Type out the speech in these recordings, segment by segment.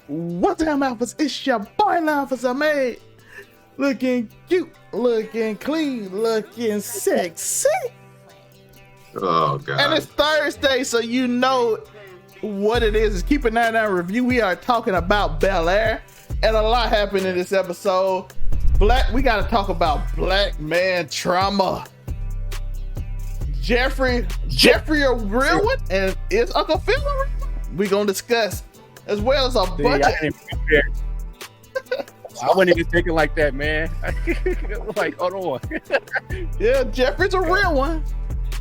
What's up, Alphas? It's your boy, Alphas. Made looking cute, looking clean, looking sexy. Oh, God. And it's Thursday, so you know what it is. It's Keeping That Down Review. We are talking about Bel-Air, and a lot happened in this episode. We got to talk about black man trauma. Jeffrey a real one, and is Uncle Phil a real one? We gonna discuss, as well as a bunch I wasn't even thinking like that, man. Like, hold on. Yeah, Jeffrey's a real one.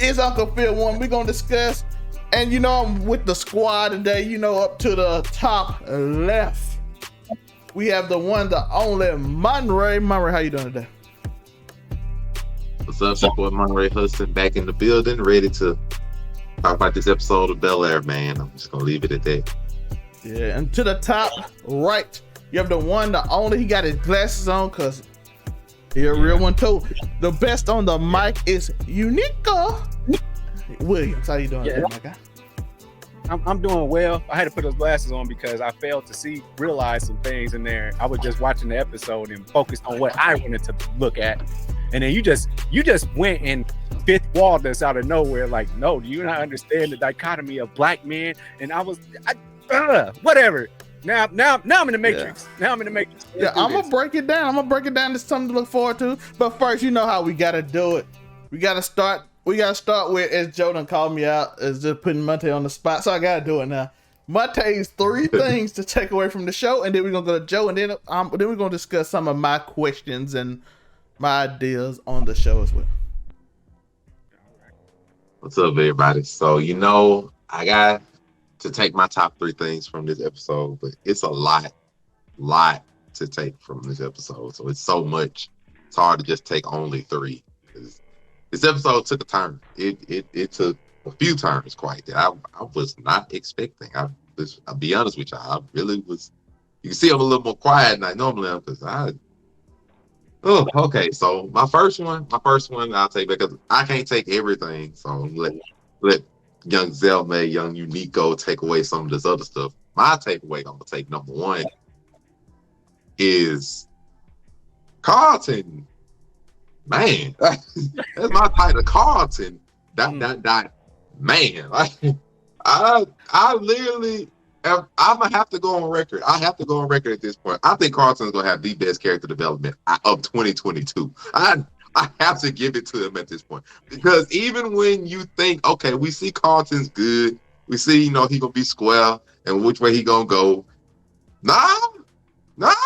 Is Uncle Phil one? We're gonna discuss. And you know, I'm with the squad today, you know, up to the top left. We have the one, the only Monray. Monray, how you doing today? What's up, your boy Monray Hudson back in the building, ready to talk about this episode of Bel-Air, man. I'm just gonna leave it at that. Yeah, and to the top right, you have the one, the only. He got his glasses on because he's a real one too. The best on the mic is Uniqo. Williams, how you doing today, my guy? I'm doing well. I had to put those glasses on because I failed to realize some things in there. I was just watching the episode and focused on what I wanted to look at. And then you just went and fifth walled us out of nowhere. Like, no, do you not understand the dichotomy of black men? And whatever. Now I'm in the Matrix. Yeah. Now I'm in the Matrix. Yeah, I'm gonna break it down. There's something to look forward to. But first, you know how we gotta do it. We gotta start with, as Joe done called me out, is just putting Monte on the spot. So I gotta do it now. Monte's 3 things to take away from the show, and then we're gonna go to Joe, and then we're gonna discuss some of my questions and my ideas on the show as well. What's up, everybody? So, you know, I got to take my top 3 things from this episode, but it's a lot to take from this episode. So it's so much. It's hard to just take only 3. This episode took a turn. It took a few turns quite that I was not expecting. I'll be honest with you. I really was. You can see I'm a little more quiet than I normally am because okay. So my first one I'll take because I can't take everything. So let young Zelma, young Uniqo take away some of this other stuff. My takeaway, I'm gonna take number 1 is Carlton. Man, that's my title, Carlton. Man. Like, I literally, I'm gonna have to go on record. I have to go on record at this point. I think Carlton's gonna have the best character development of 2022. I have to give it to him at this point because even when you think, okay, we see Carlton's good, we see, you know, he gonna be square and which way he gonna go. Nah, not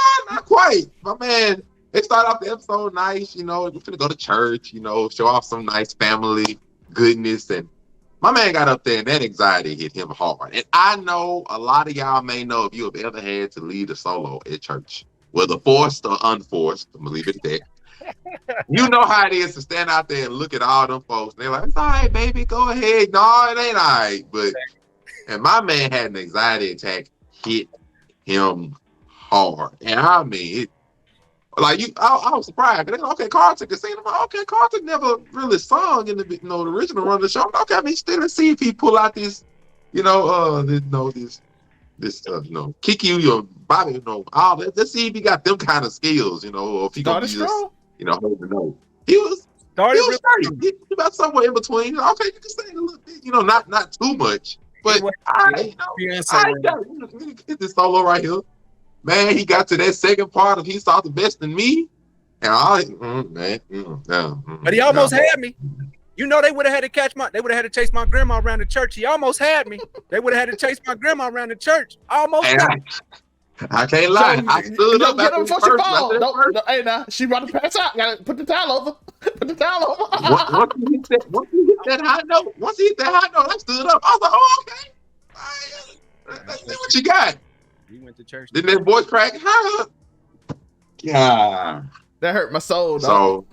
quite, my man. They start off the episode nice, you know, we're finna go to church, you know, show off some nice family goodness. And my man got up there and that anxiety hit him hard. And I know a lot of y'all may know if you have ever had to lead a solo at church, whether forced or unforced, I'm gonna leave it at that. You know how it is to stand out there and look at all them folks. And they're like, it's all right, baby, go ahead. No, it ain't all right. And my man had an anxiety attack hit him hard. And I mean, I was surprised. They're like, okay, Carlton can sing. I'm like, okay, Carlton never really sung in the original run of the show. Okay, I mean, still let's see if he pull out this, Kiki or Bobby, you know, all that. Let's see if he got them kind of skills, you know, or if he gonna be just, hold the note. He was straight. He about somewhere in between. Okay, you can sing a little bit, you know, not too much, but I get this solo right here. Man, he got to that second part of he saw the best in me, and but he almost had me. You know, they would have had to chase my grandma around the church. He almost had me. They would have had to chase my grandma around the church. Almost. I can't lie. I stood up before she falls. Hey, now she about to pass out. Gotta put the towel over. Once he hit that high note, I stood up. I was like, oh, okay. Let's see what you got. We went to church. Didn't that voice crack? Yeah. That hurt my soul, dog.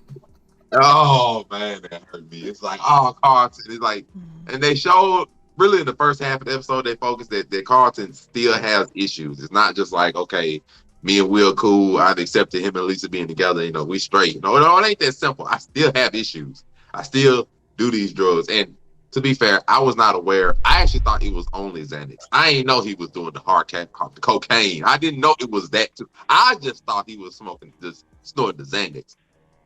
Oh man, that hurt me. It's like, Carlton. It's like, and they showed really in the first half of the episode, they focused that Carlton still has issues. It's not just like, okay, me and Will cool. I've accepted him and Lisa being together. You know, we straight. No, it ain't that simple. I still have issues. I still do these drugs. And to be fair, I was not aware. I actually thought it was only Xanax. I didn't know he was doing the cocaine. I didn't know it was that too. I just thought he was snorting the Xanax.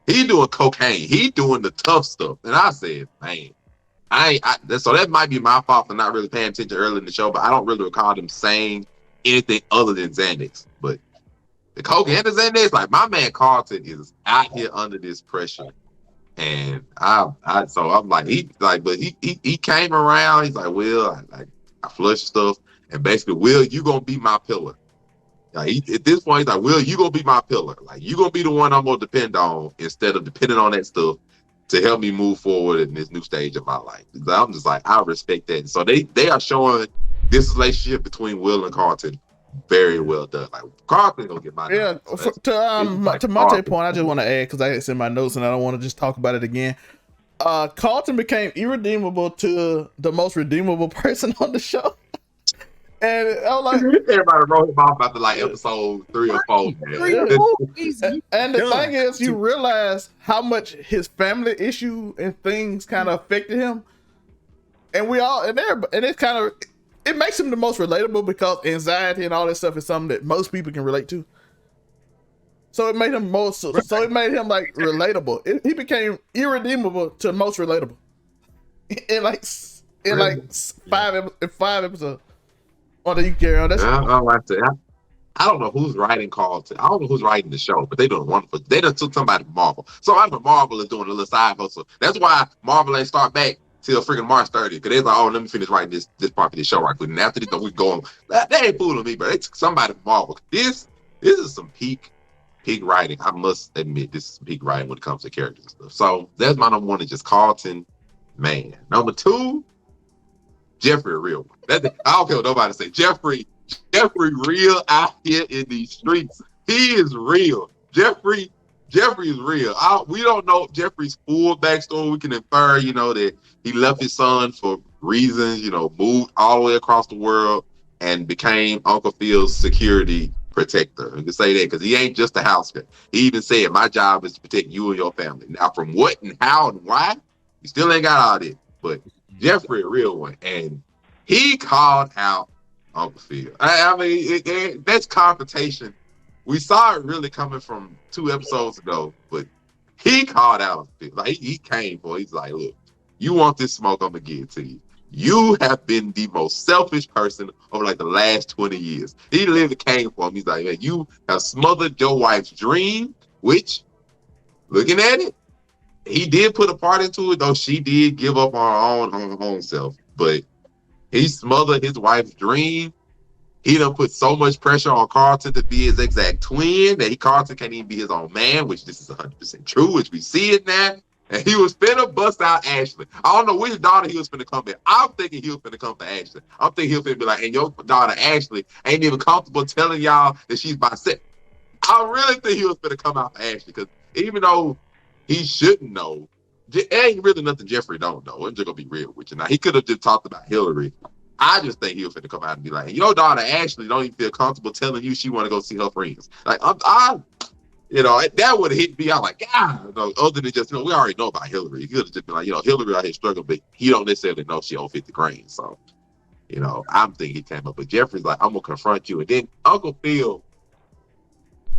He doing cocaine. He doing the tough stuff. And I said, man, so that might be my fault for not really paying attention early in the show, but I don't really recall them saying anything other than Xanax. But the coke and the Xanax, like my man Carlton is out here under this pressure. And so I'm like, but he came around. He's like, Will, I flushed stuff, and basically, Will, you gonna be my pillar. Like at this point, he's like, Will, you gonna be my pillar. Like you gonna be the one I'm gonna depend on instead of depending on that stuff to help me move forward in this new stage of my life. I'm just like, I respect that. And so they are showing this relationship between Will and Carlton very well done. Like Carlton gonna get my to Monte's point, I just want to add because it's in my notes and I don't want to just talk about it again. Carlton became irredeemable to the most redeemable person on the show. And I was like, everybody wrote him off after like episode 3 or 4. And the thing is, you realize how much his family issue and things kind of affected him. And it makes him the most relatable because anxiety and all that stuff is something that most people can relate to. So it made him like relatable. He became irredeemable to most relatable in five episodes. Oh, you carry on. I don't know who's writing Carlton. I don't know who's writing the show, but they doing wonderful. They done took somebody from Marvel. So I know Marvel is doing a little side hustle. That's why Marvel ain't start back till freaking March 30th. Because they're like, oh, let me finish writing this part of this show right quick. And after this, we go on. They ain't fooling me, bro. They took somebody from Marvel. This is some peak writing. I must admit, this is some peak writing when it comes to characters and stuff. So that's my number one, is just Carlton, man. Number 2, Jeffrey, a real one. I don't care what nobody say. Jeffrey real out here in these streets. He is real. Jeffrey is real. We don't know Jeffrey's full backstory. We can infer, that he left his son for reasons, moved all the way across the world and became Uncle Phil's security protector. You can say that because he ain't just a house guy. He even said, my job is to protect you and your family. Now, from what and how and why, he still ain't got all that. But Jeffrey, a real one. And he called out Uncle Phil. I mean, that's confrontation. We saw it really coming from 2 episodes ago, but he called out Uncle Phil. Like, he came for it. He's like, look, you want this smoke, I'm going to give it to you. You have been the most selfish person over like the last 20 years. He literally came for him. He's like, man, you have smothered your wife's dream, which, looking at it, he did put a part into it, though she did give up on her own self. But he smothered his wife's dream. He done put so much pressure on Carlton to be his exact twin that Carlton can't even be his own man, which this is 100% true, which we see it now. And he was finna bust out Ashley. I don't know which daughter he was finna come in. I'm thinking he was finna come for Ashley. I'm thinking he was finna be like, and your daughter Ashley ain't even comfortable telling y'all that she's bisexual. I really think he was finna come out for Ashley, because even though he shouldn't know, it ain't really nothing Jeffrey don't know. I'm just gonna be real with you. Now, he could have just talked about Hillary. I just think he was finna come out and be like, your daughter Ashley don't even feel comfortable telling you she want to go see her friends. Like, that would have hit me out like, other than just, we already know about Hillary. He could have just been like, Hillary out here struggling, but he don't necessarily know she owed 50 grand. So, I'm thinking he came up. But Jeffrey's like, I'm going to confront you. And then Uncle Phil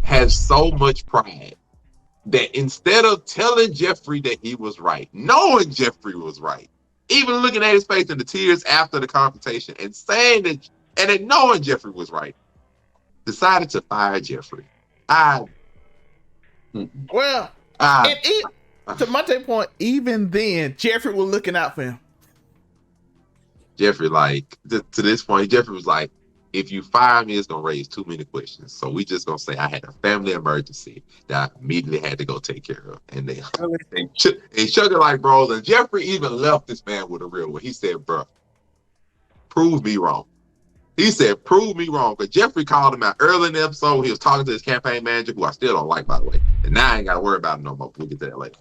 has so much pride that instead of telling Jeffrey that he was right, knowing Jeffrey was right, even looking at his face and the tears after the confrontation and saying that, and then knowing Jeffrey was right, decided to fire Jeffrey. Well, to Monte's point, even then, Jeffrey was looking out for him. Jeffrey, to this point, Jeffrey was like, if you fire me, it's going to raise too many questions. So we just going to say I had a family emergency that I immediately had to go take care of. And they sugar like bros. And Jeffrey even left this man with a real one. He said, bro, prove me wrong. He said, prove me wrong. Because Jeffrey called him out early in the episode. He was talking to his campaign manager, who I still don't like, by the way. And now I ain't got to worry about it no more. We'll get to that later.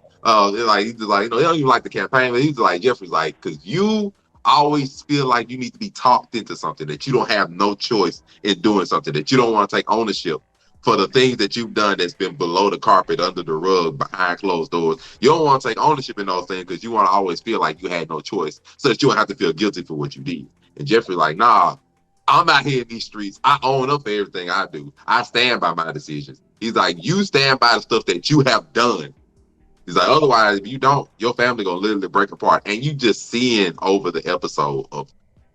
He's just like, he don't even like the campaign. But he's like, Jeffrey's like, because you always feel like you need to be talked into something, that you don't have no choice in doing something, that you don't want to take ownership. for the things that you've done that's been below the carpet, under the rug, behind closed doors. You don't want to take ownership in those things because you want to always feel like you had no choice, so that you don't have to feel guilty for what you did. And Jeffrey like, nah, I'm out here in these streets. I own up for everything I do. I stand by my decisions. He's like, you stand by the stuff that you have done. He's like, otherwise, if you don't, your family gonna literally break apart. And you just seeing over the episode of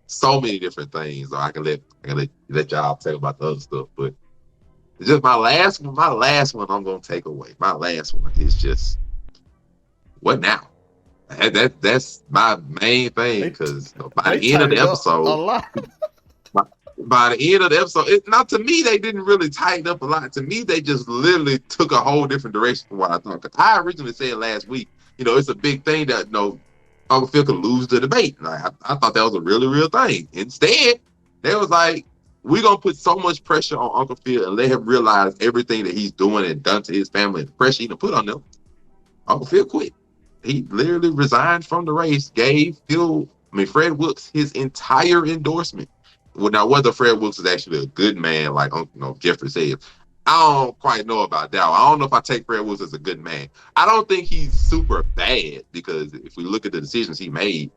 so many different things. So I can let y'all tell about the other stuff, but it's just my last one. My last one I'm gonna take away. My last one is just what now? That's my main thing because by the end of the episode, a lot. by the end of the episode, now to me they didn't really tighten up a lot. To me, they just literally took a whole different direction from what I thought. Cause I originally said last week, it's a big thing that Uncle Phil could lose the debate. Like I thought that was a really real thing. Instead, they was like, we're gonna put so much pressure on Uncle Phil and let him realize everything that he's doing and done to his family, and the pressure he put on them. Uncle Phil quit. He literally resigned from the race, gave Fred Wilkes his entire endorsement. Well, now whether Fred Wilkes is actually a good man, like Jeffrey said, I don't quite know about that. I don't know if I take Fred Wilkes as a good man. I don't think he's super bad because if we look at the decisions he made,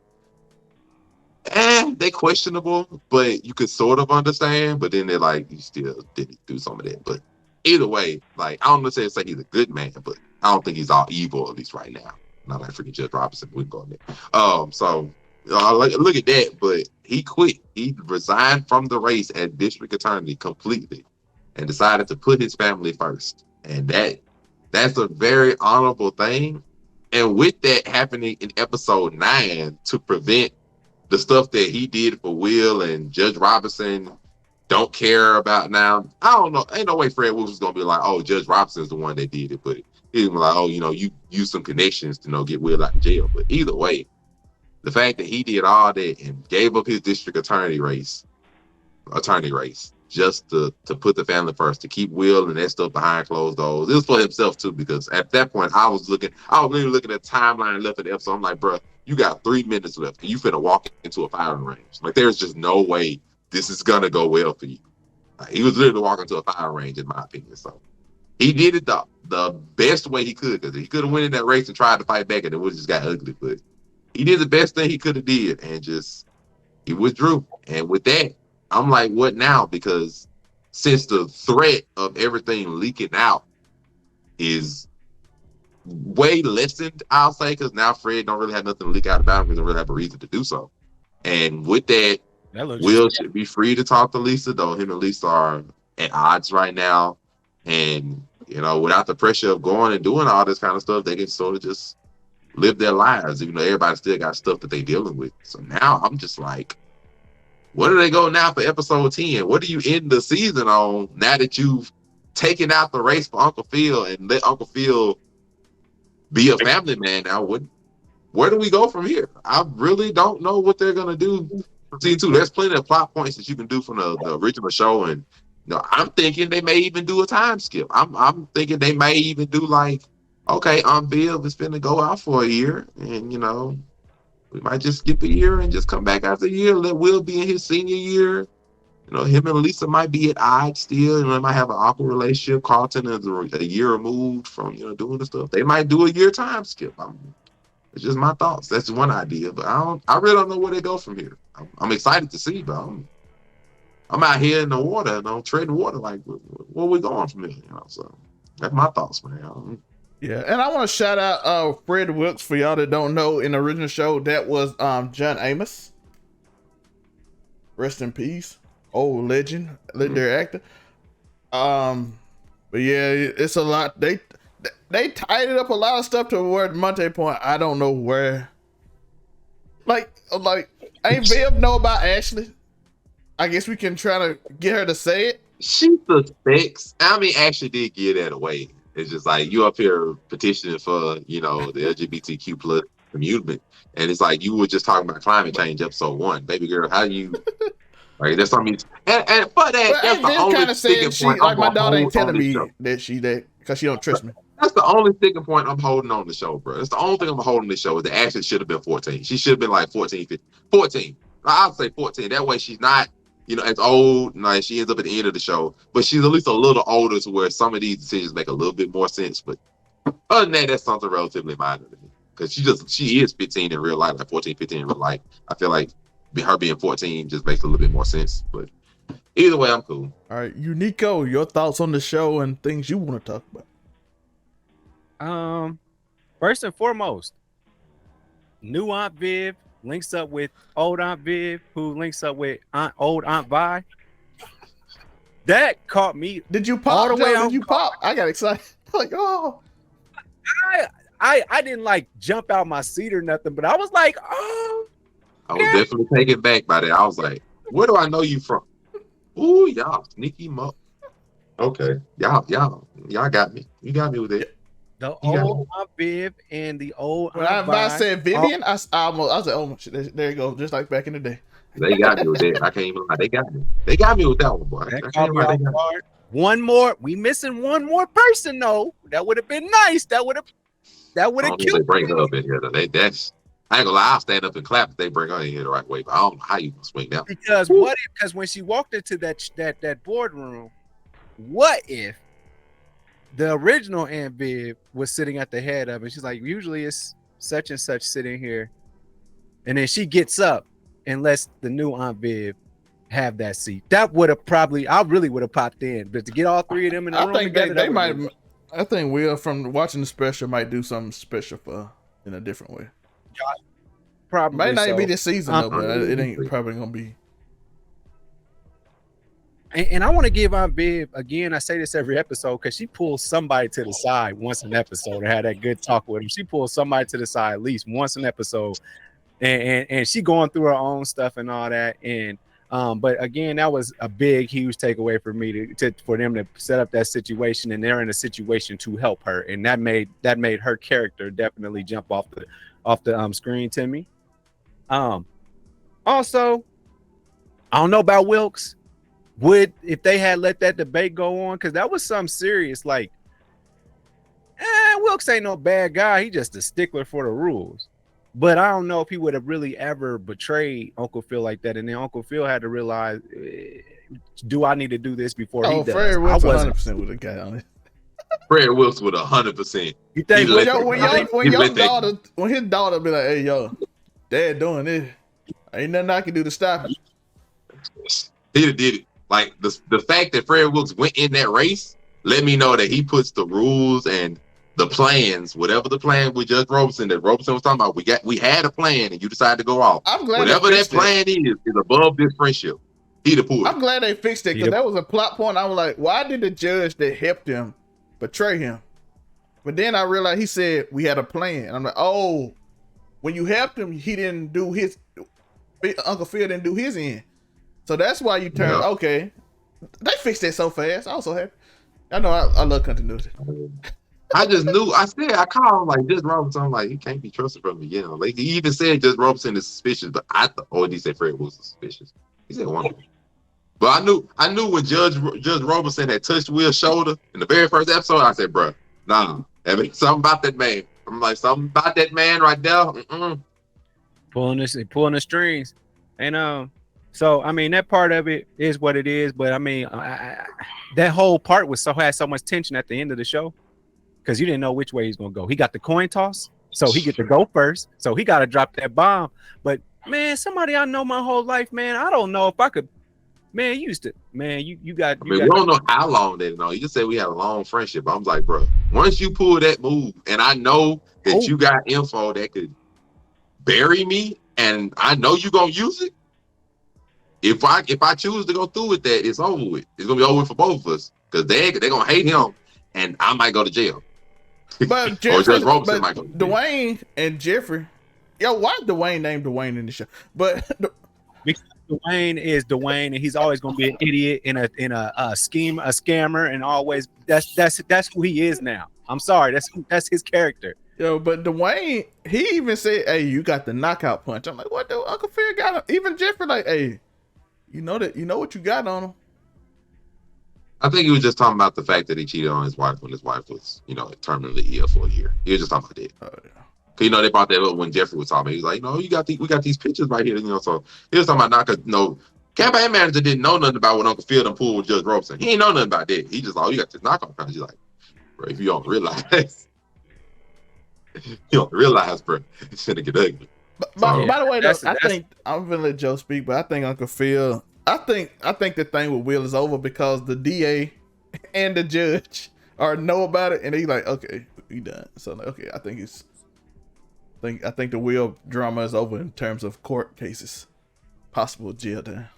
they're questionable, but you could sort of understand. But then they're like, you still didn't do some of that. But either way, like, I don't necessarily say he's a good man, but I don't think he's all evil, at least right now. Not like freaking Judge Robinson. We can go on there. So look at that. But he quit. He resigned from the race at district attorney completely and decided to put his family first. And that's a very honorable thing. And with that happening in episode 9 to prevent the stuff that he did for Will and Judge Robinson don't care about now. I don't know. Ain't no way Fred Wilkes was going to be like, oh, Judge Robinson is the one that did it. But he was like, oh, you use some connections to get Will out of jail. But either way, the fact that he did all that and gave up his district attorney race just to put the family first, to keep Will and that stuff behind closed doors. It was for himself too, because at that point I was literally looking at the timeline left of the episode. I'm like, bro, you got 3 minutes left and you finna walk into a firing range. Like, there's just no way this is gonna go well for you. Like, he was literally walking to a firing range, in my opinion. So he did it the best way he could, because he could have went in that race and tried to fight back and it would have just got ugly. But he did the best thing he could have did and he withdrew. And with that, I'm like, what now? Because since the threat of everything leaking out is way lessened, I'll say, because now Fred don't really have nothing to leak out about him. He doesn't really have a reason to do so. And with that, Will should be free to talk to Lisa, though him and Lisa are at odds right now. And, without the pressure of going and doing all this kind of stuff, they can sort of just live their lives, even though everybody still got stuff that they're dealing with. So now I'm just like, where do they go now for episode 10? What do you end the season on now that you've taken out the race for Uncle Phil and let Uncle Phil be a family man now? Where do we go from here? I really don't know what they're going to do for season 2. There's plenty of plot points that you can do from the original show. And I'm thinking they may even do a time skip. I'm thinking they may even do like, okay, Aunt Viv is going to go out for a year. And, we might just skip a year and just come back after a year. Let Will be in his senior year. Him and Lisa might be at odds still. They might have an awkward relationship. Carlton is a year removed from, doing the stuff. They might do a year time skip. It's just my thoughts. That's one idea. But I really don't know where they go from here. I'm excited to see, but I'm out here in the water, treading water. Like, where we going from here? So that's my thoughts, man. Yeah, and I want to shout out Fred Wilkes, for y'all that don't know. In the original show, that was John Amos. Rest in peace. Old legend, legendary actor. But yeah, it's a lot. They tidied up a lot of stuff to where Monte point. I don't know where. Like, ain't Viv know about Ashley? I guess we can try to get her to say it. She suspects. I mean, Ashley did give that away. It's just like, you up here petitioning for, the LGBTQ plus community. And it's like, you were just talking about climate change episode 1. Baby girl, how you, like, that's something. And for that, that's the only sticking point. Like, my daughter ain't telling me that because she don't trust me. That's the only sticking point I'm holding on the show, bro. That's the only thing I'm holding the show is that Ashley should have been 14. She should have been like 14, 15. 14. I'll say 14. That way she's not you know, as old, like she ends up at the end of the show, but she's at least a little older to where some of these decisions make a little bit more sense. But other than that, that's something relatively minor to me. Because she is 15 in real life, like 14, 15 in real life. I feel like her being 14 just makes a little bit more sense. But either way, I'm cool. All right, Uniqo, your thoughts on the show and things you want to talk about? First and foremost, new Aunt Viv links up with old Aunt Viv, who links up with old Aunt Vi. That caught me. Did you pop all the way? Did you pop? I got excited. Like, oh. I didn't like jump out my seat or nothing, but I was like, oh. I was definitely taken back by that. I was like, where do I know you from? Ooh, y'all sneaky muck. Okay, y'all got me. You got me with it. The old Aunt Viv and the old when Aunt I said Vivian, I was like, oh shit, there you go, just like back in the day. They got me with that. I can't even lie. They got me. They got me with that one, boy. One more. We missing one more person though. That would have been nice. That would have killed. They bring her up in here. That's. I ain't gonna lie. I'll stand up and clap if they bring her in here the right way. But I don't know how you gonna swing that. Because because when she walked into that boardroom, what if the original Aunt Viv was sitting at the head of it? She's like, usually it's such and such sitting here, and then she gets up and lets the new Aunt Viv have that seat. That would have I really would have popped in, but to get all three of them in the room, I think they might. I think Will from watching the special might do something special for in a different way. Probably might not be this season though, but it ain't probably gonna be. And I want to give Aunt Viv again. I say this every episode because she pulls somebody to the side once an episode to have that good talk with him. She pulls somebody to the side at least once an episode, and she going through her own stuff and all that. And but again, that was a big, huge takeaway for me for them to set up that situation, and they're in a situation to help her, and that made her character definitely jump off the screen to me. Also, I don't know about Wilkes. If they had let that debate go on, because that was something serious. Like, Wilkes ain't no bad guy. He just a stickler for the rules. But I don't know if he would have really ever betrayed Uncle Phil like that. And then Uncle Phil had to realize, do I need to do this before he does? Fred Wilkes 100% would have got on it. Fred Wilkes would 100%. You think when his daughter be like, hey, yo, Dad doing this, ain't nothing I can do to stop it. He did it. Like the fact that Fred Wilkes went in that race let me know that he puts the rules and the plans, whatever the plan with Judge Robeson that Robeson was talking about. We had a plan and you decided to go off. I'm glad whatever that plan is above this friendship. He'd have pulled it. I'm glad they fixed it because that was a plot point. I was like, why did the judge that helped him betray him? But then I realized he said we had a plan. I'm like, oh, when you helped him, he didn't do his. Uncle Phil didn't do his end. So that's why you turn. Yeah. Okay, they fixed it so fast. I was so happy. I know I love continuity. I just knew. I called him like Judge Robeson. I'm like, he can't be trusted from the beginning. Like he even said Judge Robeson is suspicious, but I thought, oh, he said Fred was suspicious. He said one. But I knew when Judge Robeson had touched Will's shoulder in the very first episode. I said, bro, nah, I mean, something about that man. I'm like, something about that man right there. Pulling the strings, and so I mean that part of it is what it is. But I mean, that whole part had so much tension at the end of the show because you didn't know which way he's gonna go. He got the coin toss, so he get to go first. So he got to drop that bomb. But man, somebody I know my whole life, man, I don't know if I could. Man, you got. We don't know how long they know. You just said we had a long friendship. I'm like, bro, once you pull that move, and I know that you got info that could bury me, and I know you gonna use it. If I choose to go through with that, it's over with. It's gonna be over with for both of us because they're gonna hate him, and I might go to jail. But Dwayne and Jeffrey, why Dwayne named Dwayne in the show? But because Dwayne is Dwayne, and he's always gonna be an idiot in a scammer, and always that's who he is now. I'm sorry, that's his character. But Dwayne, he even said, "Hey, you got the knockout punch." I'm like, "What? The Uncle Phil got him?" Even Jeffrey, like, "Hey, you know what you got on him." I think he was just talking about the fact that he cheated on his wife when his wife was, terminally ill for a year. He was just talking about that. Oh, yeah. Cause they brought that up when Jeffrey was talking. He was like, "No, we got these pictures right here." So he was talking about Campaign manager didn't know nothing about what Uncle Phil done pulled with Judge Robeson. He ain't know nothing about that. He just like, you got this knockoff count. He's like, bro, if you don't realize, bro, it's gonna get ugly. By the way, though, I think I'm gonna let Joe speak, but I think Uncle Phil, I think the thing with Will is over because the DA and the judge know about it, and they like, okay, we done. So like, okay, I think the Will drama is over in terms of court cases, possible jail time.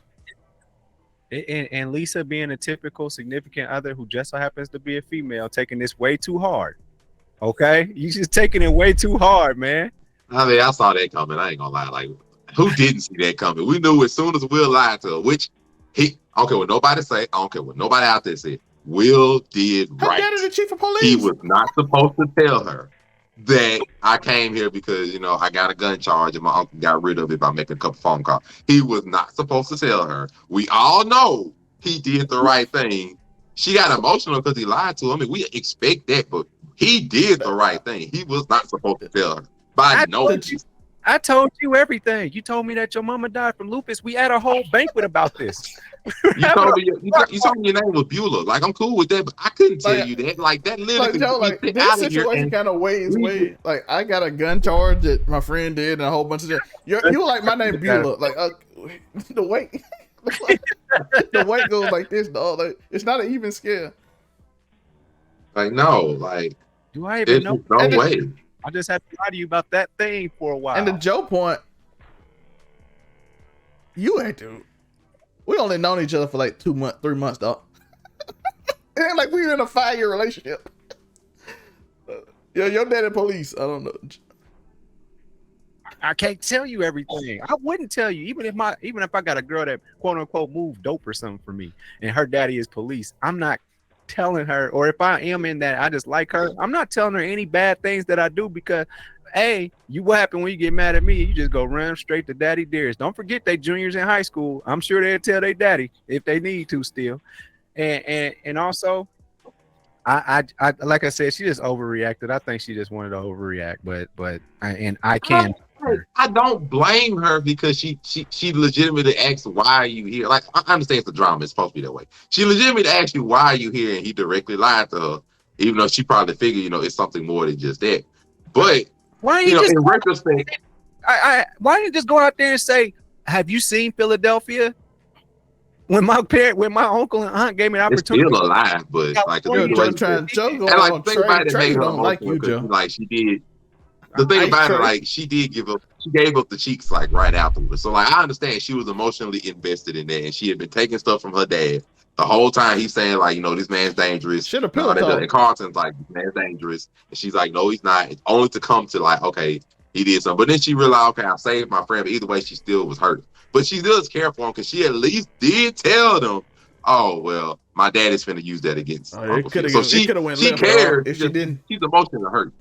And Lisa being a typical significant other who just so happens to be a female, taking this way too hard. Okay, you just taking it way too hard, man. I mean, I saw that coming. I ain't gonna lie. Like, who didn't see that coming? We knew as soon as Will lied to her, which I don't care what nobody say. I don't care what nobody out there said. Will did right. Her daddy, the chief of police. He was not supposed to tell her that I came here because, I got a gun charge and my uncle got rid of it by making a couple phone calls. He was not supposed to tell her. We all know he did the right thing. She got emotional because he lied to her. I mean, we expect that, but he did the right thing. He was not supposed to tell her. I told you everything. You told me that your mama died from lupus. We had a whole banquet about this. You told me your name was Beulah. Like, I'm cool with that, but I couldn't tell you that. Like, that literally. Like, Joe, like this situation kind of weighs way. Like, I got a gun charge that my friend did, and a whole bunch of that. You were like, my name Beulah. Like, the weight, the weight goes like this, dog. Like, it's not an even scale. Like, no, like, do I even know? No way. I just had to lie to you about that thing for a while. And the Joe point, you ain't dude. We only known each other for like 3 months, dog. It ain't like we were in a 5-year relationship. Your daddy police. I don't know. I can't tell you everything. I wouldn't tell you, even if I got a girl that quote unquote moved dope or something for me, and her daddy is police. I'm not telling her, or if I am in that I just like her, I'm not telling her any bad things that I do because, hey, what happened when you get mad at me? You just go run straight to daddy dearest. Don't forget they juniors in high school. I'm sure they'll tell their daddy if they need to still. And also, I like I said, she just overreacted. I think she just wanted to overreact, but I can't. I don't blame her because she legitimately asked, why are you here? Like, I understand it's the drama. It's supposed to be that way. She legitimately asked you, why are you here? And he directly lied to her, even though she probably figured, it's something more than just that. But, why in retrospect, why didn't you just go out there and say, have you seen Philadelphia? When my uncle and aunt gave me an opportunity. It's still alive, but like, Joe the thing about it made her don't like you, Joe. Like, she did. The thing about it, like, she gave up the cheeks like right afterwards. So like, I understand she was emotionally invested in that, and she had been taking stuff from her dad the whole time. He's saying like, this man's dangerous. Should have pillow and Carlton's like, this man's dangerous, and she's like, no, he's not. It's only to come to like, okay, he did something. But then she realized, okay, I saved my friend. But either way, she still was hurt. But she does care for him because she at least did tell them, oh well, my dad is finna use that against. So she cared. If she didn't, she's emotionally hurt.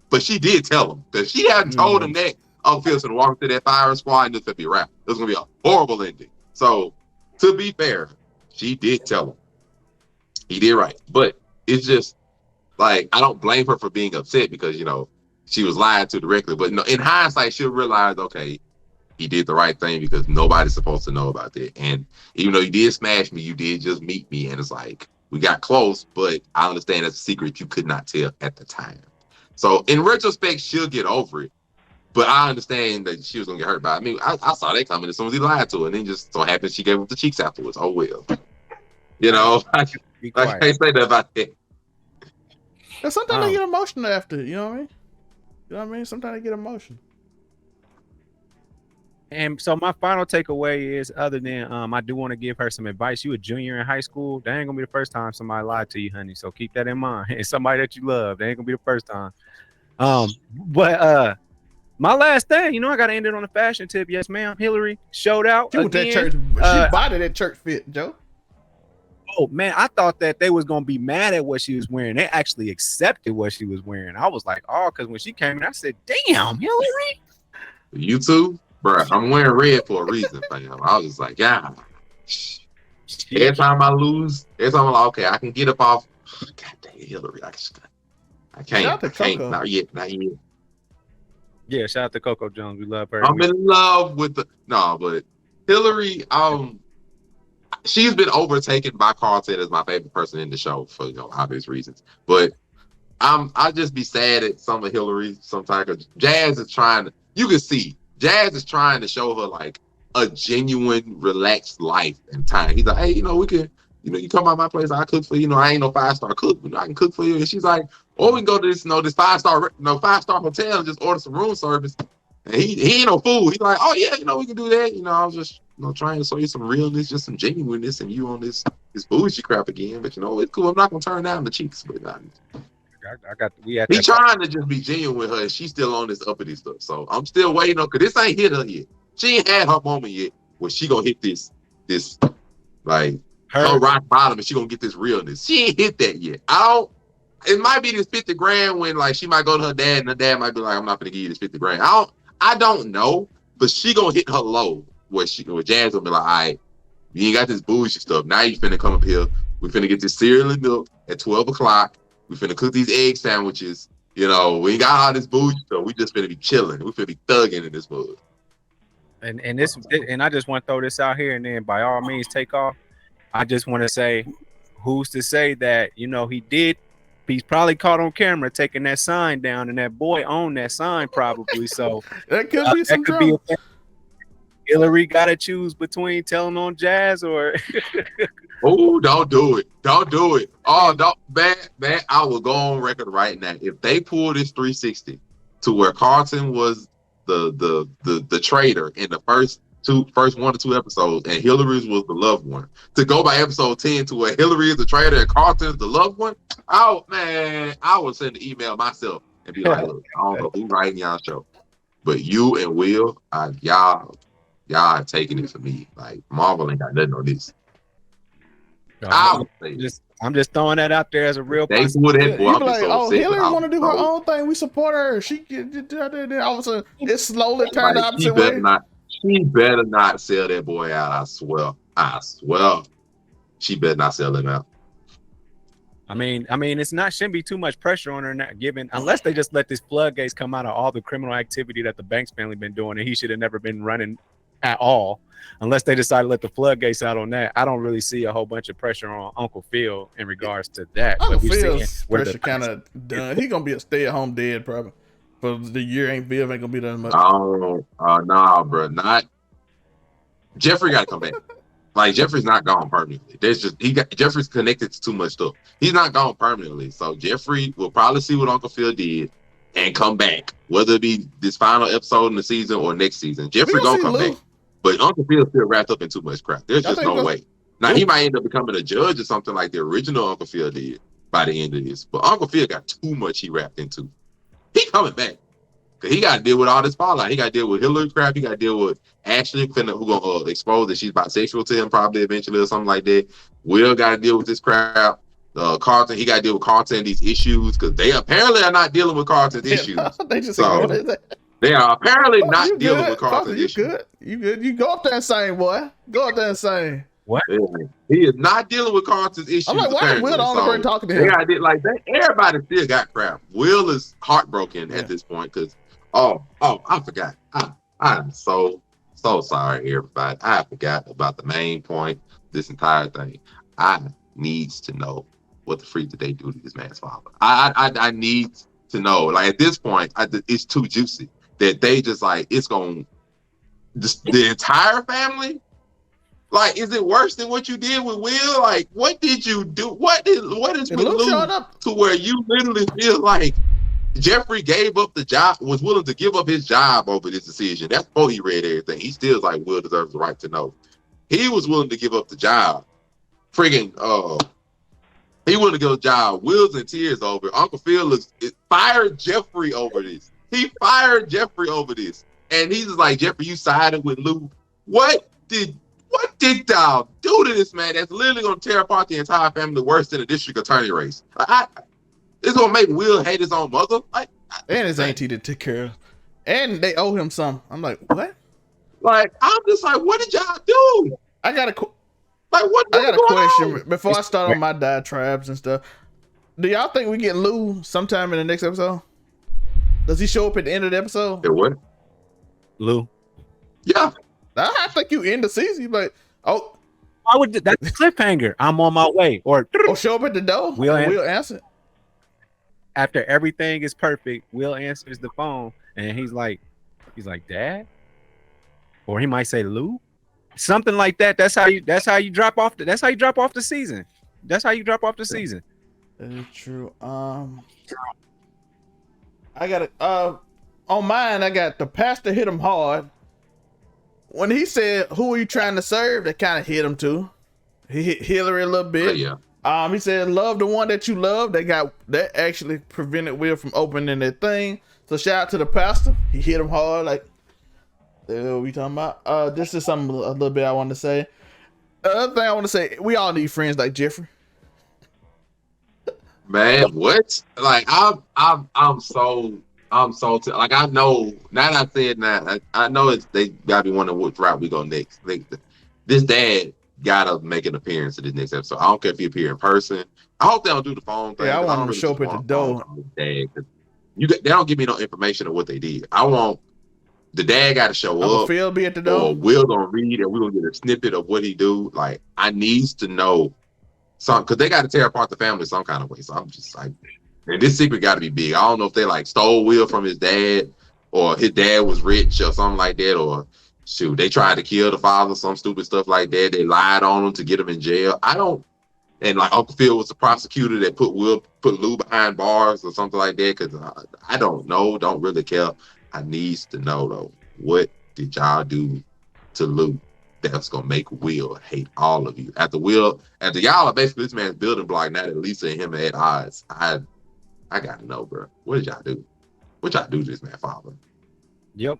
But she did tell him because she hadn't told him that. Uncle Phil's gonna walk through that firing squad and it's gonna be a wrap. It was gonna be a horrible ending. So, to be fair, she did tell him. He did right. But it's just like, I don't blame her for being upset because she was lied to directly. But in hindsight, she'll realize, okay, he did the right thing because nobody's supposed to know about that. And even though you did smash me, you did just meet me, and it's like we got close. But I understand that's a secret you could not tell at the time. So in retrospect, she'll get over it. But I understand that she was gonna get hurt by it. I mean, I saw that coming as soon as he lied to her, and then just so happened she gave up the cheeks afterwards. Oh well. I can't say that about that. And sometimes they get emotional after, you know what I mean? Sometimes they get emotional. And so my final takeaway is, other than I do want to give her some advice. You a junior in high school, that ain't gonna be the first time somebody lied to you, honey. So keep that in mind. And somebody that you love, that ain't gonna be the first time. But my last thing, I gotta end it on a fashion tip. Yes, ma'am. Hillary showed out. She again. That church. She bought it at church fit, Joe. Oh man, I thought that they was gonna be mad at what she was wearing. They actually accepted what she was wearing. I was like, oh, because when she came in, I said, damn, Hillary. You too? Bro, I'm wearing red for a reason, fam. I was just like, yeah. Every time I lose, I'm like, okay, I can get up off. God damn, Hillary. I can't. Not yet. Yeah, shout out to Coco Jones. We love her. I'm in love with but Hillary, she's been overtaken by Carlton as my favorite person in the show for obvious reasons. But I just be sad at some of Hillary sometimes because Jazz is trying to. You can see Jazz is trying to show her like a genuine, relaxed life and time. He's like, hey, we can, you come by my place, I cook for you. I ain't no 5-star cook, but I can cook for you. And she's like, or we can go to this, this 5-star, 5-star hotel and just order some room service. And he ain't no fool. He's like, oh yeah, we can do that. I was just trying to show you some realness, just some genuineness, and you on this bougie crap again. But it's cool. I'm not gonna turn down the cheeks, but he trying to just be genuine with her, and she's still on this uppity stuff. So I'm still waiting on, because this ain't hit her yet. She ain't had her moment yet where she gonna hit this like her rock bottom, and she gonna get this realness. She ain't hit that yet. It might be this 50 grand when like she might go to her dad, and her dad might be like, I'm not gonna give you this 50 grand. I don't know, but she gonna hit her low where Jazz will be like, all right, you ain't got this bougie stuff. Now you finna come up here. We finna get this cereal and milk at 12 o'clock. We finna cook these egg sandwiches. We ain't got all this bougie stuff. We just finna be chilling. We finna be thugging in this mud. And I just want to throw this out here, and then by all means take off. I just want to say, who's to say that he's probably caught on camera taking that sign down, and that boy owned that sign probably. So that could be some drama. Hillary got to choose between telling on Jazz or. Oh, don't do it. Don't do it. Oh, don't, man, I will go on record right now. If they pull this 360 to where Carlton was the traitor in the first 1 or 2 episodes, and Hillary's was the loved one, to go by episode 10 to where Hillary is the traitor and Carlton is the loved one, I would send an email myself and be like, look, I don't know who writing y'all show, but you and Will, y'all are taking it for me. Like, Marvel ain't got nothing on this. I'm just throwing that out there as a real. They would have. Hillary want to do her own thing. We support her. She get all of a sudden it slowly turned the opposite way. She better not sell that boy out. I swear. She better not sell him out. I mean, shouldn't be too much pressure on her not given, unless they just let this floodgates come out of all the criminal activity that the Banks family been doing, and he should have never been running at all. Unless they decide to let the floodgates out on that, I don't really see a whole bunch of pressure on Uncle Phil in regards to that. Uncle Phil's pressure kind of done. He gonna be a stay-at-home dad probably for the year. Viv ain't gonna be that much. Oh, nah, bro, not. Jeffrey got to come back. Like, Jeffrey's not gone permanently. Jeffrey's connected to too much stuff. He's not gone permanently. So Jeffrey will probably see what Uncle Phil did and come back, whether it be this final episode in the season or next season. Jeffrey gonna come back. But Uncle Phil's still wrapped up in too much crap. There's just no way. Now, he might end up becoming a judge or something like the original Uncle Phil did by the end of this. But Uncle Phil got too much he wrapped into. He coming back. Because he got to deal with all this fallout. He got to deal with Hillary crap. He got to deal with Ashley, who going to expose that she's bisexual to him probably eventually or something like that. Will got to deal with this crap. Carlton, he got to deal with Carlton and these issues because they apparently are not dealing with Carlton's issues. They just they are apparently not dealing with Carlton's issues. You good. You go up there and sing, boy. Go up there and sing. What? He is not dealing with Carlton's issues. I'm like, why is Will on the break talking to him? Everybody still got crap. Will is heartbroken at this point because, I forgot. I am so sorry, everybody. I forgot about the main point of this entire thing. I needs to know what the freak did they do to this man's father. I need to know. Like, at this point, it's too juicy that they just like, it's going the entire family. Like, is it worse than what you did with Will? Like, what did you do? What is with Lou to where you literally feel like Jeffrey gave up the job, was willing to give up his job over this decision? That's before he read everything. He still like, Will deserves the right to know. He was willing to give up the job. He willing to give up the job. Will's in tears over it. Uncle Phil fired Jeffrey over this. He fired Jeffrey over this. And he's just like, Jeffrey, you sided with Lou. What did y'all do to this man that's literally going to tear apart the entire family worse than a district attorney race? It's going to make Will hate his own mother. And his auntie to take care of. And they owe him some. I'm like, what? Like, I'm just like, what did y'all do? I got a question before I start on my diatribes and stuff. Do y'all think we get Lou sometime in the next episode? Does he show up at the end of the episode? What? Lou? Yeah. I think you end the season, but Why would that's a cliffhanger? I'm on my way. Or show up at the door. We'll We'll answer. After everything is perfect, Will answers the phone and he's like, Dad? Or he might say Lou. Something like that. That's how you drop off the season. That's how you drop off the season. That is true. I got it. On mine, I got the pastor hit him hard. When he said, "Who are you trying to serve?" That kind of hit him too. He hit Hillary a little bit. Yeah. He said, "Love the one that you love." That actually prevented Will from opening that thing. So shout out to the pastor. He hit him hard. Like, what we talking about? This is something a little bit I want to say. Another thing I want to say, we all need friends like Jeffrey. Man, what? Like I'm so like I know now that I said that I know they gotta be wondering what route we go next. This dad gotta make an appearance in this next episode. I don't care if he appear in person. I hope they don't do the phone thing. Yeah, I want him to really show up at the door. They don't give me no information of what they did. I want the dad got to show up. Phil be at the door. Or Will gonna read and we're gonna get a snippet of what he do. Like I needs to know something because they got to tear apart the family some kind of way. So I'm just like, and this secret got to be big. I don't know if they like stole Will from his dad or his dad was rich or something like that, or shoot, they tried to kill the father, some stupid stuff like that. They lied on him to get him in jail. I don't, and like Uncle Phil was the prosecutor that put Lou behind bars or something like that. Because I don't know, don't really care. I needs to know though, what did y'all do to Lou that's gonna make Will hate all of you? After y'all are basically this man's building block now that Lisa and him are at odds. I gotta know, bro. What did y'all do? What y'all do to this man's father? Yep.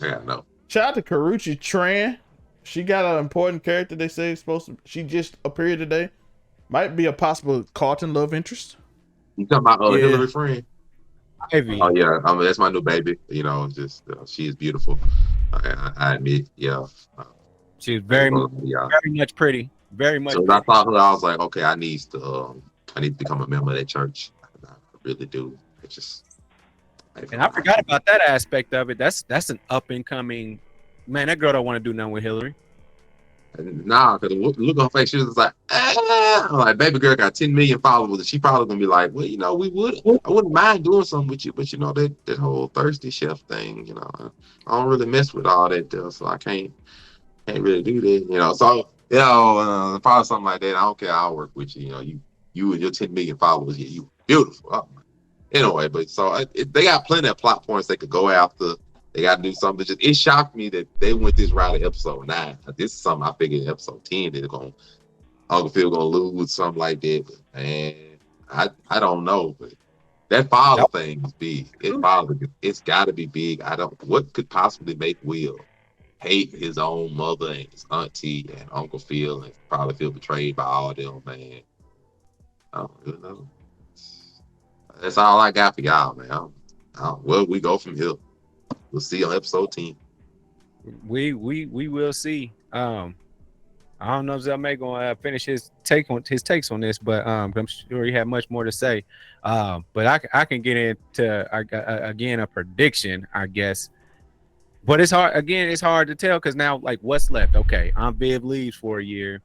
I gotta know. Shout out to Karuchi Tran. She got an important character. They say she just appeared today. Might be a possible Carlton love interest. You talking about Hillary friend? Ivy. Oh yeah, that's my new baby. You know, just she is beautiful. I admit, yeah. She's very much pretty. Very much. So when I saw her, I was like, okay, I need to become a member of that church. I really do. And I forgot about that aspect of it. That's an up and coming man. That girl don't want to do nothing with Hillary. Nah, because look on her face, she was like, like baby girl got 10 million followers, and she probably gonna be like, well, you know, I wouldn't mind doing something with you, but you know that whole thirsty chef thing, you know, I don't really mess with all that, so I can't really do that, you know. So you know, probably something like that. I don't care. I'll work with you. You know, you and your 10 million followers, yeah, you beautiful. Oh, anyway, but so they got plenty of plot points they could go after. They got to do something. It shocked me that they went this route in episode 9. This is something I figured in episode 10 they're Uncle Phil gonna lose something like that. But man, I don't know. But that father thing is big. It's got to be big. What could possibly make Will hate his own mother and his auntie and Uncle Phil and probably feel betrayed by all them, man? I don't really know. That's all I got for y'all, man. Where we go from here? We'll see on episode 10. We will see. I don't know if Zelmay gonna finish his takes on this, but I'm sure he had much more to say. But I can get into again a prediction, I guess. But it's hard. Again, it's hard to tell because now, like, what's left? Okay, Aunt Viv leaves for a year.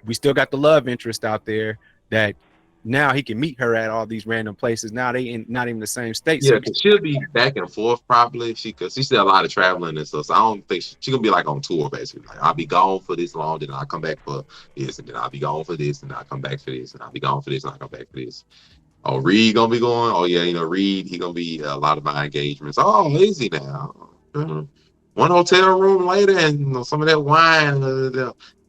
We still got the love interest out there that. Now he can meet her at all these random places. Now they not even the same state. Yeah, so she'll be back and forth probably. Because she's still a lot of traveling and stuff. So I don't think she's gonna be like on tour basically. Like I'll be gone for this long, then I'll come back for this, and then I'll be gone for this, and I'll come back for this, and I'll be gone for this, and I'll come back for this. Oh, Reed gonna be going. Oh yeah, you know Reed. He gonna be a lot of my engagements. Oh, lazy now. One hotel room later, and some of that wine.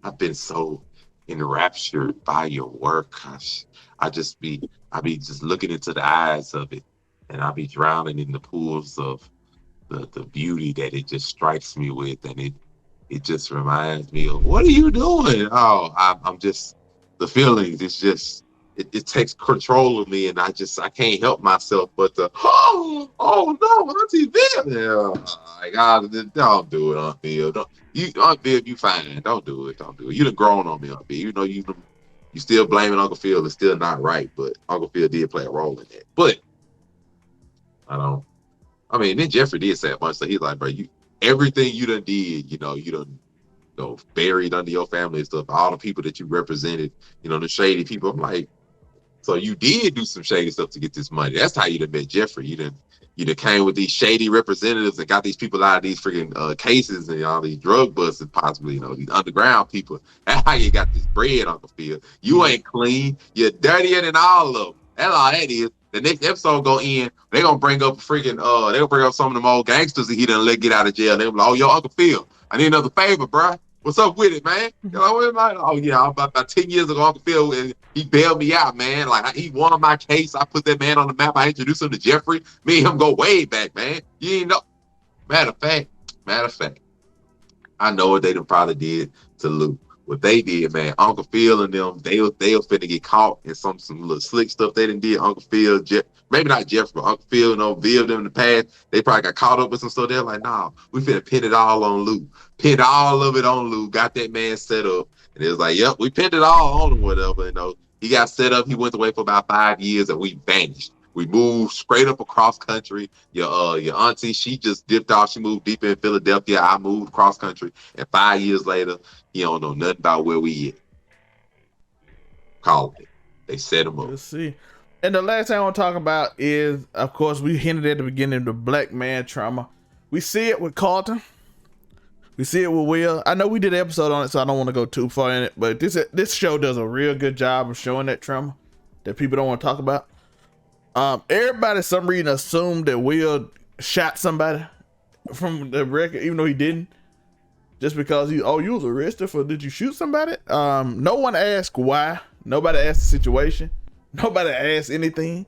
I've been so enraptured by your work. Gosh. I be just looking into the eyes of it, and I'll be drowning in the pools of the beauty that it just strikes me with, and it just reminds me of what are you doing? Oh, I'm just the feelings. It's just it takes control of me, and I can't help myself but to oh no, Auntie Viv. Yeah, like don't do it, Aunt Viv. Aunt Viv, you fine. Don't do it. You done grown on me, Aunt Viv. You know you still blaming Uncle Phil. It's still not right, but Uncle Phil did play a role in that. But then Jeffrey did say a bunch of stuff. He's like, bro, everything you done did, you know, you done buried under your family and stuff. All the people that you represented, the shady people. I'm like, so you did do some shady stuff to get this money. That's how you done met Jeffrey. You done came with these shady representatives and got these people out of these freaking cases and all these drug busts and possibly, these underground people. That's how you got this bread, Uncle Phil. You ain't clean. You're dirtier than all of them. That's all that is. The next episode go in, they gonna bring up some of them old gangsters that he done let get out of jail. They be like, oh, yo, Uncle Phil, I need another favor, bro. What's up with it, man? Oh yeah, about 10 years ago, Uncle Phil, and he bailed me out, man. Like he won my case. I put that man on the map. I introduced him to Jeffrey. Me and him go way back, man. You ain't know. Matter of fact, I know what they done probably did to Luke. What they did, man, Uncle Phil and them, they was finna get caught in some little slick stuff they done did. Uncle Phil, maybe not Jeff, but Uncle Phil, Viv them in the past, they probably got caught up with some stuff. They're like, nah, we finna pin it all on Luke. Pin all of it on Luke. Got that man set up. And it was like, yep, we pinned it all on him, whatever. He got set up. He went away for about 5 years and we vanished. We moved straight up across country. Your auntie, she just dipped off. She moved deep in Philadelphia. I moved across country. And 5 years later, he don't know nothing about where we at. Called it. They set him up. Let's see. And the last thing I want to talk about is, of course, we hinted at the beginning of the black man trauma. We see it with Carlton. We see it with Will. I know we did an episode on it, so I don't want to go too far in it. But this show does a real good job of showing that trauma that people don't want to talk about. Everybody, some reason, assumed that Will shot somebody from the record, even though he didn't. Just because you was arrested for, did you shoot somebody? No one asked why. Nobody asked the situation. Nobody asked anything.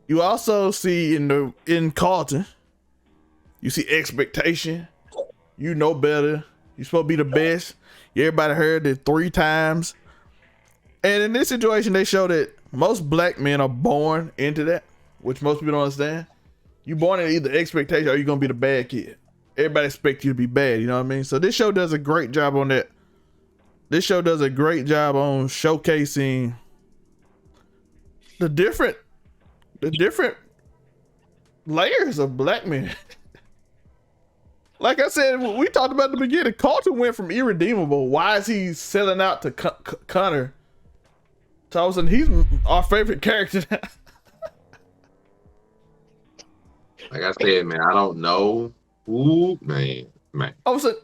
You also see in Carlton, you see expectation. You know better. You're supposed to be the best. Everybody heard it 3 times. And in this situation, they show that most black men are born into that, which most people don't understand. You born in either expectation or you're going to be the bad kid. Everybody expects you to be bad, you know what I mean? So this show does a great job on that. This show does a great job on showcasing the different layers of black men. Like I said, we talked about at the beginning, Carlton went from irredeemable. Why is he selling out to Connor? So all of a sudden, he's our favorite character now. Like I said, man, I don't know who, man. All of a sudden,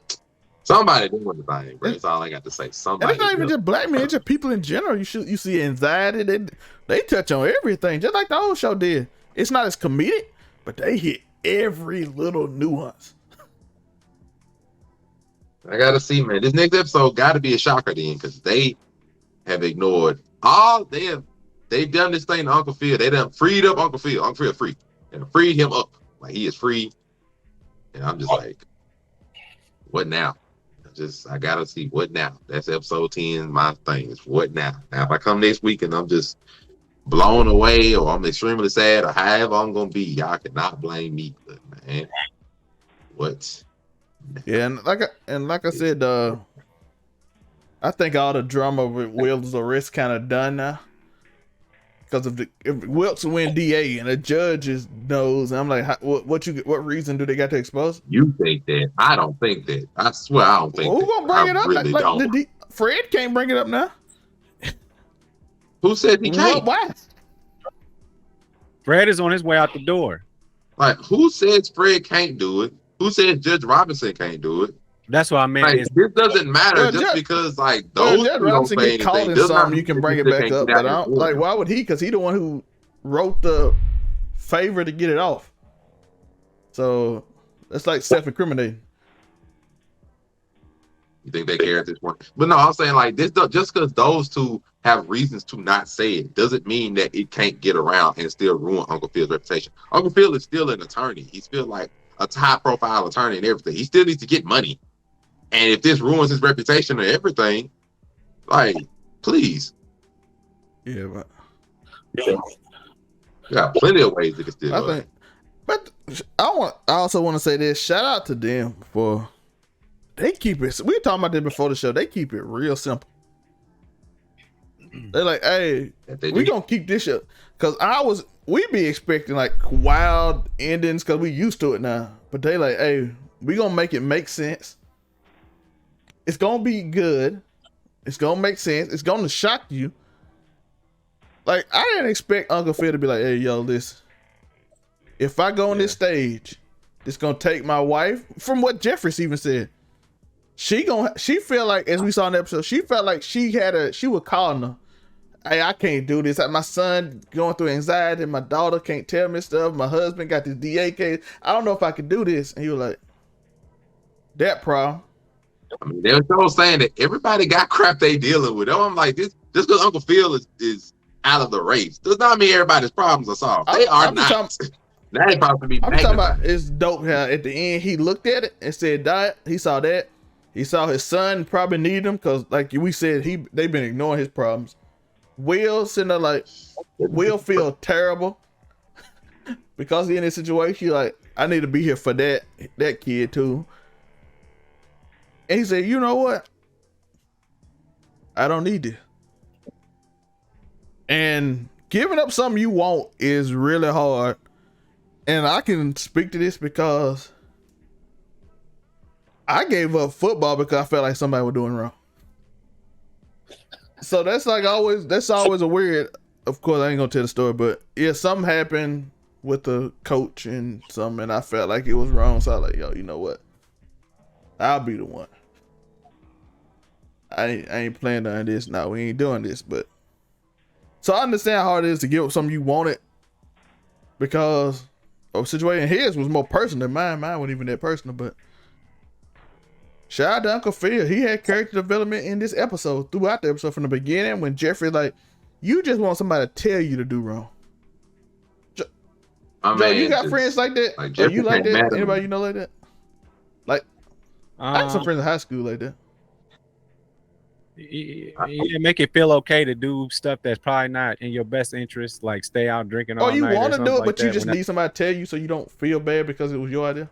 somebody doing the thing, bro. That's all I got to say. Somebody. And it's not even just black men; it's just people in general. You see anxiety. They touch on everything, just like the old show did. It's not as comedic, but they hit every little nuance. I gotta see, man. This next episode got to be a shocker then, because they have ignored all. They've done this thing to Uncle Phil. They done freed up Uncle Phil. Uncle Phil free and freed him up. Like he is free, and I'm just like, what now? I gotta see what now. That's episode 10. My thing is what now. Now, if I come next week and I'm just blown away, or I'm extremely sad, or however I'm gonna be, y'all cannot blame me. But man, what? Yeah, and like I said, I think all the drama with Will's arrest kind of done now. Because if Wilkes win DA and the judge knows, I'm like, what reason do they got to expose? You think that? I don't think that. I swear I don't think. Who gonna bring it up? Really don't. Fred can't bring it up now. Who said he can't? Why? Fred is on his way out the door. Like, who says Fred can't do it? Who says Judge Robinson can't do it? That's what I meant. Like, this doesn't matter just because like those Judge Robinson get caught in something, you can bring it back up. But I don't, like, why would he? Because he the one who wrote the favor to get it off. So that's like self-incriminating. You think they care at this point? But no, I'm saying like this. Just because those two have reasons to not say it doesn't mean that it can't get around and still ruin Uncle Phil's reputation. Uncle Phil is still an attorney. He's still like a high-profile attorney and everything. He still needs to get money. And if this ruins his reputation or everything, like, please. Yeah, but you got plenty of ways they can still do it. But I also want to say this. Shout out to them for they keep it. We were talking about this before the show. They keep it real simple. They're like, hey, we gonna keep this shit. Cause we be expecting like wild endings because we used to it now. But they like, hey, we gonna make it make sense. It's gonna be good. It's gonna make sense. It's gonna shock you. Like, I didn't expect Uncle Phil to be like, hey, yo, listen. If I go on this stage, it's gonna take my wife. From what Jeffries even said, she feel like, as we saw in the episode, she felt like she was calling her. Hey, I can't do this. My son going through anxiety. My daughter can't tell me stuff. My husband got this DA case. I don't know if I can do this. And he was like, that problem. I mean, they're still saying that everybody got crap they dealing with. I'm like, this just because Uncle Phil is out of the race does not mean everybody's problems are solved. They are not. That ain't probably be. I'm talking about, it's dope how at the end he looked at it and said that he saw that. He saw his son probably need him because, like we said, they've been ignoring his problems. Will sitting there like, Will feel terrible because he in this situation. Like, I need to be here for that kid too. And he said, you know what? I don't need this. And giving up something you want is really hard. And I can speak to this because I gave up football because I felt like somebody was doing wrong. So that's always a weird, of course I ain't gonna tell the story, but yeah, something happened with the coach and something, and I felt like it was wrong. So I was like, yo, you know what? I'll be the one. I ain't playing on this. No, we ain't doing this. But so I understand how hard it is to give up something you wanted because of the situation. His was more personal than mine. Mine wasn't even that personal, but shout out to Uncle Phil. He had character development in this episode, throughout the episode, from the beginning when Jeffrey like, you just want somebody to tell you to do wrong. Joe, you got friends like that? Like, you like that? Anybody you know like that? Like, I have some friends in high school like that. Yeah, make it feel okay to do stuff that's probably not in your best interest, like stay out drinking all night. Oh, you want to do it, like but you just need somebody to tell you so you don't feel bad because it was your idea?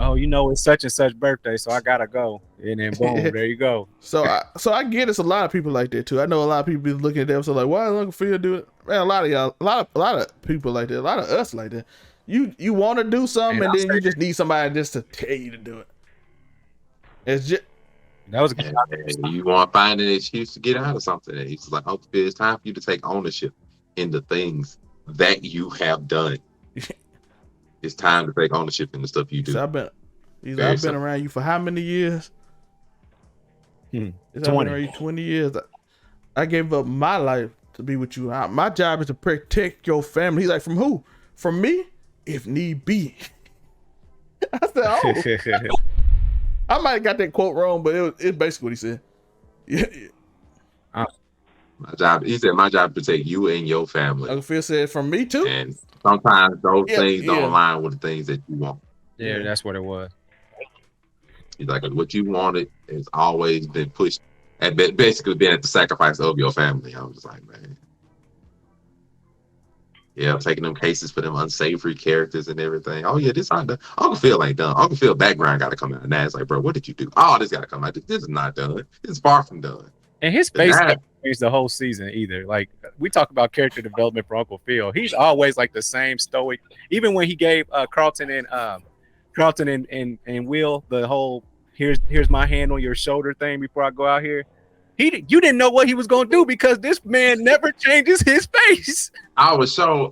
Oh, you know, it's such and such birthday, so I gotta go, and then boom, there you go. So I get it's a lot of people like that too. I know a lot of people looking at them, so like, why does Uncle Phil do it? Man, a lot of y'all, a lot of people like that, a lot of us like that. You want to do something, and then you just need somebody just to tell you to do it. It's just. That was good. And you want to find an excuse to get out of something. And he's like, Uncle Phil, it's time for you to take ownership in the things that you have done. It's time to take ownership in the stuff you do. So I've been around you for how many years? 20. 20 years. I gave up my life to be with you. My job is to protect your family. He's like, from who? From me? If need be. I said, oh. I might have got that quote wrong, but it's basically what he said. Yeah. My job, he said, my job is to protect you and your family. Uncle Phil said, from me too. And sometimes those things don't align with the things that you want. Yeah, that's what it was. He's like, what you wanted has always been pushed and basically been at the sacrifice of your family. I was just like, man. Yeah, taking them cases for them unsavory characters and everything. Oh yeah, this not done. Uncle Phil ain't done. Uncle Phil background got to come out. And it's like, bro, what did you do? Oh, this got to come out. This is not done. It's far from done. And his face changed the whole season either. Like, we talk about character development for Uncle Phil. He's always like the same stoic. Even when he gave Carlton and Will the whole here's my hand on your shoulder thing before I go out here. You didn't know what he was gonna do because this man never changes his face. I was so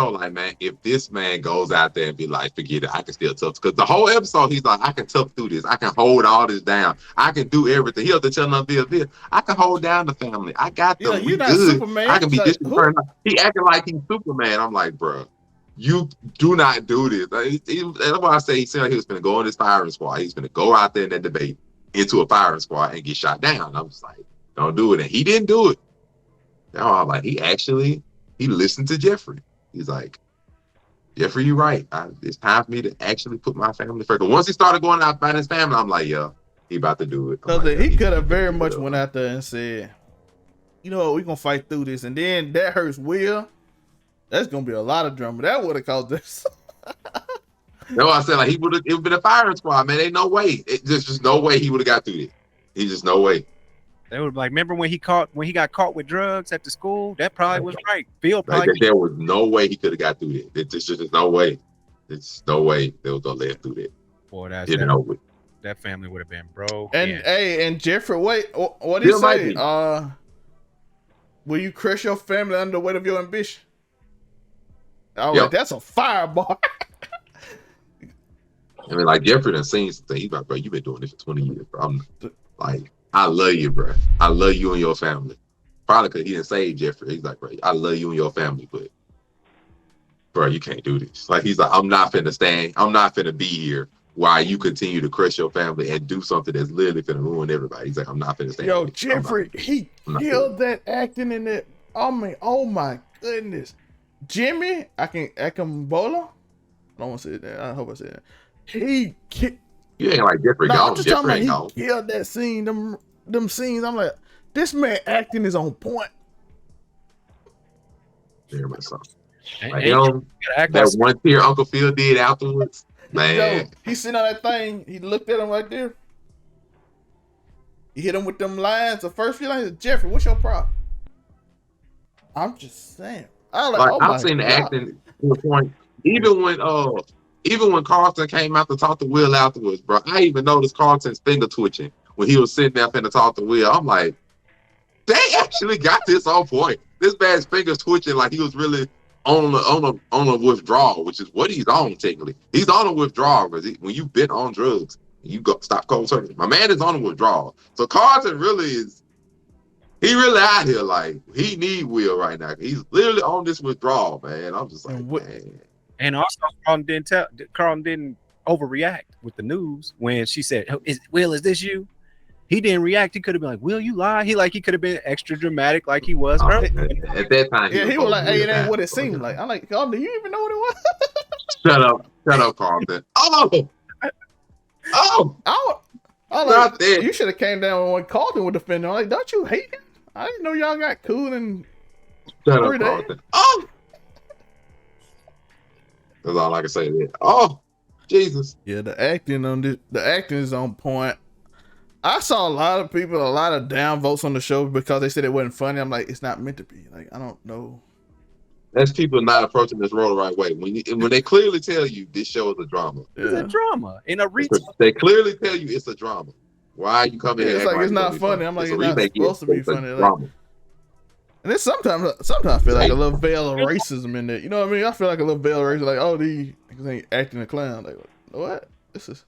like, man, if this man goes out there and be like, forget it, I can still tough. Because the whole episode, he's like, I can tough through this. I can hold all this down. I can do everything. He'll have to tell him, Bill, I can hold down the family. I got them. You're not good. Superman. I can be this. He acting like he's Superman. I'm like, bro, you do not do this. That's why I say he said he was going to go in this firing squad. He's going to go out there in that debate into a firing squad and get shot down. I was like, don't do it. And he didn't do it. Now I'm like, he listened to Jeffrey. He's like, Jeffrey, you're right. It's time for me to actually put my family first. But once he started going out finding his family, I'm like, yeah, he about to do it. Because he could have very much went out there and said, you know what, we're going to fight through this. And then that hurts Will. That's going to be a lot of drama. That would have caused this. No, I said, like, it would have been a firing squad, man. Ain't no way. There's just no way he would have got through it. He's just no way. They would be like, remember when he got caught with drugs at the school? That probably was right. Phil probably there was no way he could have got through it. There's just no way. It's no way they was gonna let him through that. Boy, that's over. that family would have been broke. And hey, and Jeffrey, wait, what do you Still say? might be. Will you crush your family under the weight of your ambition? Oh, Yep. that's a fireball. I mean, like Jeffrey done seen something. He's like, bro, you've been doing this for 20 years, bro. I'm like, I love you, bro. I love you and your family. Probably because he didn't save Jeffrey. He's like, bro, I love you and your family, but bro, you can't do this. Like, he's like, I'm not finna be here while you continue to crush your family and do something that's literally finna ruin everybody. He's like, I'm not finna stand. Yo, Jeffrey, he killed that acting in that. Oh my goodness. Jimmy, I can Bola. I don't want to say that. I hope I said that. He killed. You ain't like Jeffrey No, gone. I'm just Jeffrey talking ain't about gone. he killed that scene. Them scenes. I'm like, this man acting is on point. Very much so. And Like, you gotta act like that one tier Uncle Phil did afterwards, man. Yo, he sitting on that thing. He looked at him right there. He hit him with them lines. The first few lines, Jeffrey, what's your problem? I'm just saying. I've seen the acting to the point. Even when Carlton came out to talk to Will afterwards, bro, I even noticed Carlton's finger twitching when he was sitting there finna talk to Will. I'm like, they actually got this on point. This man's fingers twitching like he was really on a withdrawal, which is what he's on technically. He's on a withdrawal because when you've been on drugs, you go stop cold turkey. My man is on a withdrawal. So Carlton really out here like he need Will right now. He's literally on this withdrawal, man. I'm just like, man. And also, Carlton didn't overreact with the news when she said, Will, is this you? He didn't react. He could have been like, Will, you lie? He could have been extra dramatic like he was earlier. At that time, he was like, hey, it ain't what it seemed like. I'm like, Carlton, do you even know what it was? Shut up, Carlton. You should have came down when Carlton would defend him. I'm like, don't you hate him? I didn't know y'all got cool and shut up, Carlton. That's all I can say there. Oh, Jesus. Yeah, the acting is on point. I saw a lot of downvotes on the show because they said it wasn't funny. I'm like, it's not meant to be. Like, I don't know. That's people not approaching this role the right way. When they clearly tell you this show is a drama. Yeah. It's a drama. In a retail. They clearly tell you it's a drama. Why are you coming here? It's like it's not funny. I'm like, it's not supposed to be funny. Like, and then sometimes I feel like a little veil of racism in there. You know what I mean? I feel like a little veil of racism. Like, oh, these niggas ain't acting a clown. Like, what? This is.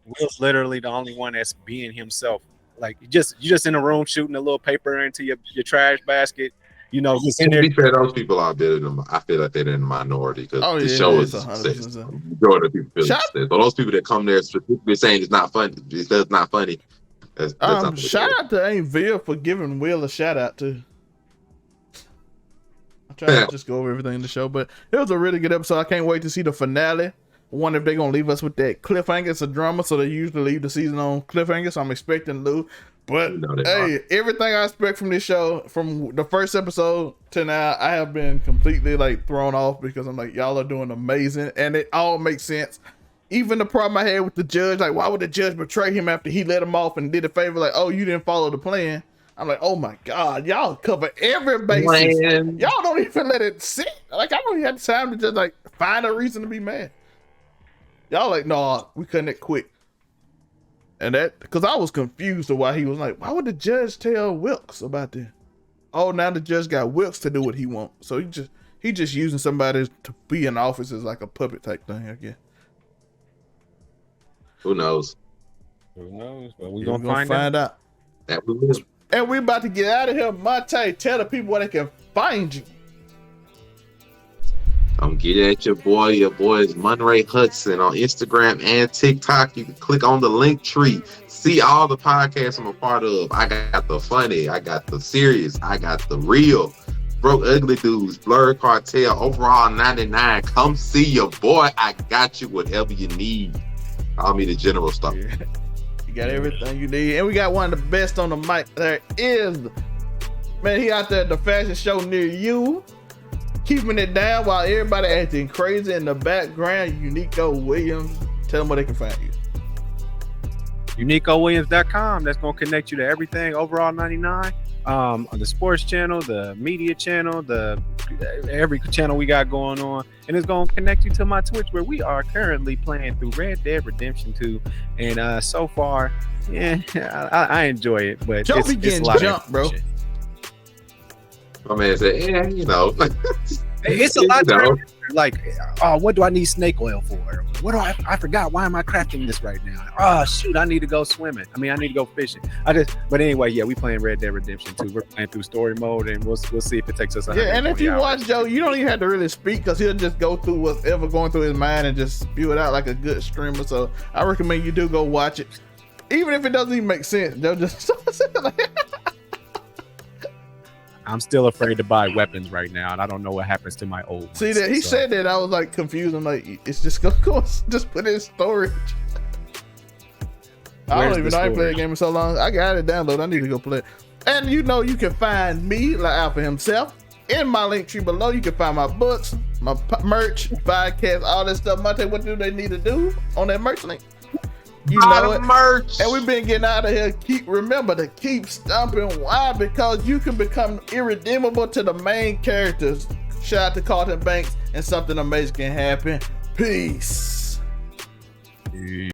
Will's literally the only one that's being himself. Like you just in a room shooting a little paper into your trash basket. You know, just in to there. be fair, those people are better than. I feel like they're in the minority because the show is success. Majority of people feel success. So those people that come there specifically saying it's not funny, it's not funny. That's shout out to Auntie Viv for giving Will a shout out too. I try to just go over everything in the show, but it was a really good episode. I can't wait to see the finale. I wonder if they're gonna leave us with that cliffhanger. It's a drama, so they usually leave the season on cliffhanger. So I'm expecting Lou. But hey, everything I expect from this show, from the first episode to now, I have been completely like thrown off because I'm like, y'all are doing amazing, and it all makes sense. Even the problem I had with the judge, like, why would the judge betray him after he let him off and did a favor? Like, oh, you didn't follow the plan. I'm like, oh my God, y'all cover every basis. Y'all don't even let it sit. Like, I don't even have time to just like find a reason to be mad. Y'all like, no, we cutting it quick. And that, because I was confused of why he was like, why would the judge tell Wilkes about this? Oh, now the judge got Wilkes to do what he wants. So he just using somebody to be in office as like a puppet type thing, I guess. Who knows? Who knows? But we're gonna find out. That we will. And we're about to get out of here. Monte, tell the people where they can find you. I'm getting at your boy. Your boy is Monray Hudson on Instagram and TikTok. You can click on the link tree. See all the podcasts I'm a part of. I got the funny. I got the serious. I got the real. Broke Ugly Dudes, Blurred Cartel, Overall 99. Come see your boy. I got you whatever you need. Call me the general stuff. Yeah. You got everything you need. And we got one of the best on the mic. There is, man, he out there at the fashion show near you. Keeping it down while everybody acting crazy in the background. Uniqo Williams. Tell them where they can find you. UniqoWilliams.com. That's going to connect you to everything. Overall 99. on the sports channel, the media channel, the every channel we got going on, and it's gonna connect you to my Twitch where we are currently playing through Red Dead Redemption 2, and so far, yeah, I enjoy it, but Joe be it's a getting lot jumped, of bro. My man said, yeah, you know. It's a lot. You know. Like, oh, what do I need snake oil for? What do I forgot? Why am I crafting this right now? Oh shoot, I need to go swimming. I mean, I need to go fishing. But anyway, yeah, we playing Red Dead Redemption 2. We're playing through story mode, and we'll see if it takes us. Yeah, and if you hours. watch Joe, you don't even have to really speak because he'll just go through whatever going through his mind and just spew it out like a good streamer. So I recommend you do go watch it, even if it doesn't even make sense. Joe just I'm still afraid to buy weapons right now, and I don't know what happens to my old ones. see that he said that, I was like confused. I'm like, it's just gonna go, just put it in storage. I don't even know. I ain't played the game in so long. I got it downloaded. I need to go play it. And you know, you can find me, like Alpha himself, in my link tree below. You can find my books, my merch, podcasts, all that stuff. Monte, what do they need to do on that merch link? You know it. Merch. And we've been getting out of here. Remember to keep stomping. Why? Because you can become irredeemable to the main characters. Shout out to Carlton Banks, and something amazing can happen. Peace.